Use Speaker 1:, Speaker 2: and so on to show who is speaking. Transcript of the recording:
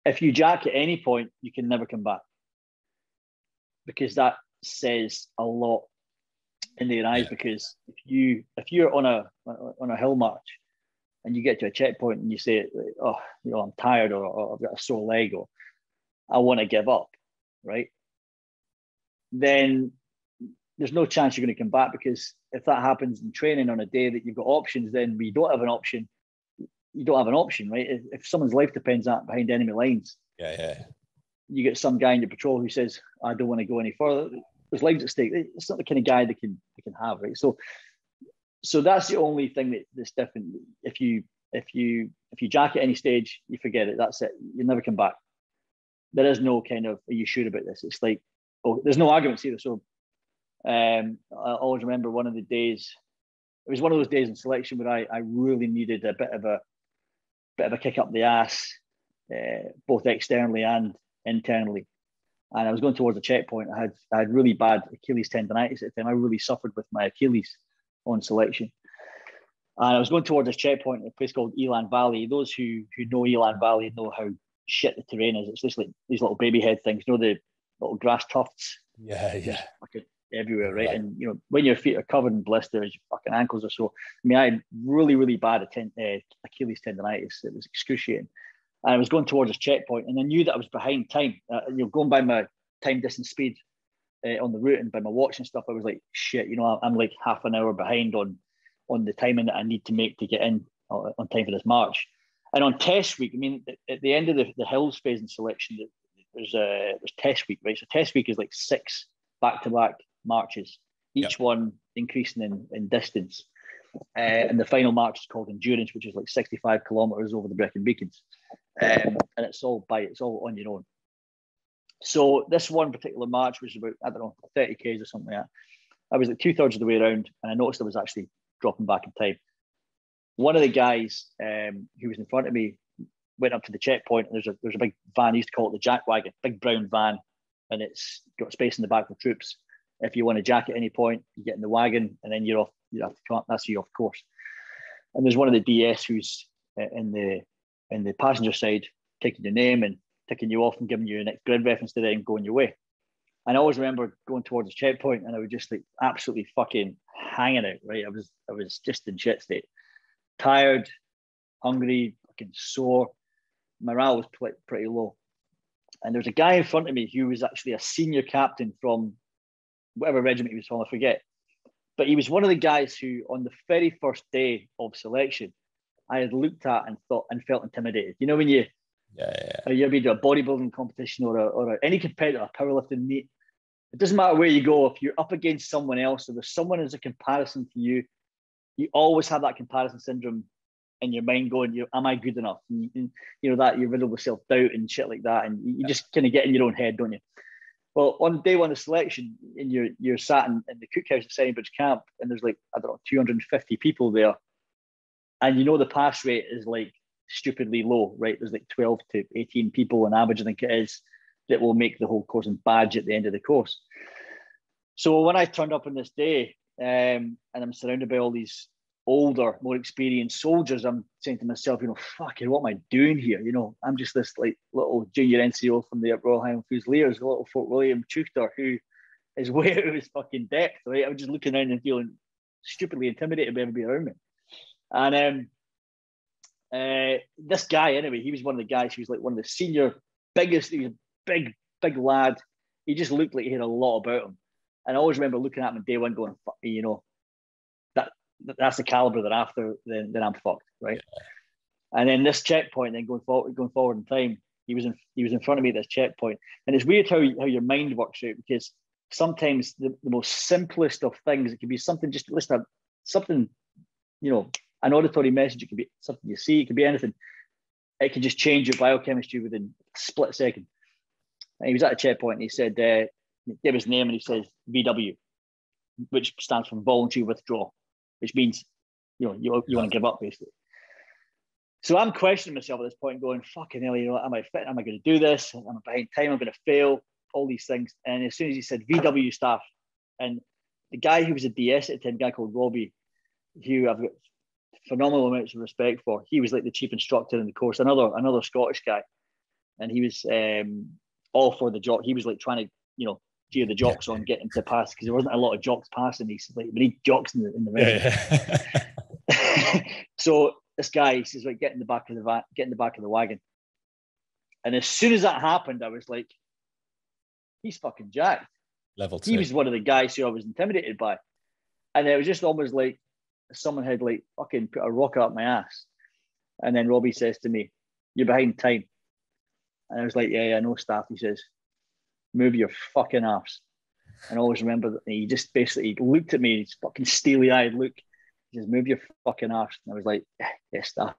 Speaker 1: if you jack at any point, you can never come back, because that says a lot in their eyes. Because if you're on a hill march and you get to a checkpoint and you say, oh, I'm tired, or I've got a sore leg, or I want to give up, right? Then there's no chance you're going to come back, because if that happens in training on a day that you've got options, then we don't have an option. You don't have an option, right? If someone's life depends on behind enemy lines, you get some guy in your patrol who says, I don't want to go any further. There's lives at stake. It's not the kind of guy they can have, right? So that's the only thing that's different. If you jack at any stage, you forget it. That's it. You never come back. There is no kind of, are you sure about this? It's like, oh, there's no arguments either. So I always remember one of the days. It was one of those days in selection where I really needed a bit of a kick up the ass, both externally and internally. And I was going towards a checkpoint. I had really bad Achilles tendonitis at the time. I really suffered with my Achilles on selection. And I was going towards this checkpoint in a place called Elan Valley. Those who know Elan Valley know how shit the terrain is. It's just like these little baby head things, the little grass tufts.
Speaker 2: Yeah.
Speaker 1: Fucking everywhere, right? And when your feet are covered in blisters, your fucking ankles are so. I mean, I had really, really bad Achilles tendonitis. It was excruciating. And I was going towards this checkpoint, and I knew that I was behind time. Going by my time distance speed on the route and by my watch and stuff, I was like, shit, I'm like half an hour behind on the timing that I need to make to get in on time for this march. And on test week, I mean, at the end of the hills phase in selection, there's test week, right? So test week is like 6 back-to-back marches, each one increasing in distance. And the final march is called endurance, which is like 65 kilometers over the Brecon Beacons. And it's all on your own. So this one particular march was about, 30 Ks or something like that. I was like 2/3 of the way around, and I noticed I was actually dropping back in time. One of the guys who was in front of me went up to the checkpoint, and there's a big van. I used to call it the Jack Wagon, big brown van, and it's got space in the back for troops. If you want to jack at any point, you get in the wagon, and then you're off. You have to come up. That's you off course. And there's one of the DS who's in the passenger side, taking your name and ticking you off and giving you a next grid reference to then going your way. And I always remember going towards the checkpoint, and I was just like absolutely fucking hanging out. Right, I was just in shit state, tired, hungry, fucking sore. Morale was pretty low. And there was a guy in front of me who was actually a senior captain from whatever regiment he was from, I forget. But he was one of the guys who, on the very first day of selection, I had looked at and thought and felt intimidated. You know, when you ever been to a bodybuilding competition or any competitor, powerlifting meet, it doesn't matter where you go. If you're up against someone else, or there's someone as a comparison to you, you always have that comparison syndrome in your mind going, am I good enough? And that you're riddled with self-doubt and shit like that. And you just kind of get in your own head, don't you? Well, on day one of selection, and you're sat in the cookhouse at Sennybridge Camp, and there's like, 250 people there. And the pass rate is like stupidly low, right? There's like 12 to 18 people on average, I think it is, that will make the whole course and badge at the end of the course. So when I turned up on this day, and I'm surrounded by all these older, more experienced soldiers, I'm saying to myself, fucking, what am I doing here? I'm just this like little junior NCO from the Royal Highland Fusiliers, a little Fort William tutor who is way out of his fucking depth, right? I'm just looking around and feeling stupidly intimidated by everybody around me. And this guy, anyway, he was one of the guys who was like one of the senior, biggest, he was a big lad. He just looked like he had a lot about him. And I always remember looking at him on day one going, fuck me, that's the caliber that after, then I'm fucked, right? Yeah. And then this checkpoint, then going forward in time, he was in front of me at this checkpoint. And it's weird how your mind works out, because sometimes the most simplest of things, it can be something, just listen to something, an auditory message, it could be something you see, it could be anything. It can just change your biochemistry within a split second. And he was at a checkpoint and he said, gave his name, and he says VW, which stands for voluntary withdrawal, which means, you want to give up, basically. So I'm questioning myself at this point, going, fucking hell, am I fit? Am I going to do this? Am I behind time? I'm going to fail, all these things. And as soon as he said VW staff, and the guy who was a DS at the time, a guy called Robbie, who I've got phenomenal amounts of respect for, he was like the chief instructor in the course, another Scottish guy. and he was all for the jock. He was like trying to, you know, cheer the jocks on, get him to pass, because there wasn't a lot of jocks passing. He's like, we need jocks in the ring. So this guy, he says, like, get in the back of the wagon. And as soon as that happened, I was like, he's fucking jacked.
Speaker 2: Level 2.
Speaker 1: He was one of the guys who I was intimidated by. And it was just almost like someone had like fucking put a rock up my ass. And then Robbie says to me, you're behind time. And I was like, yeah, no staff. He says, move your fucking arse. And I always remember that he just basically looked at me, his fucking steely-eyed look. He says, move your fucking arse. And I was like, yeah, staff.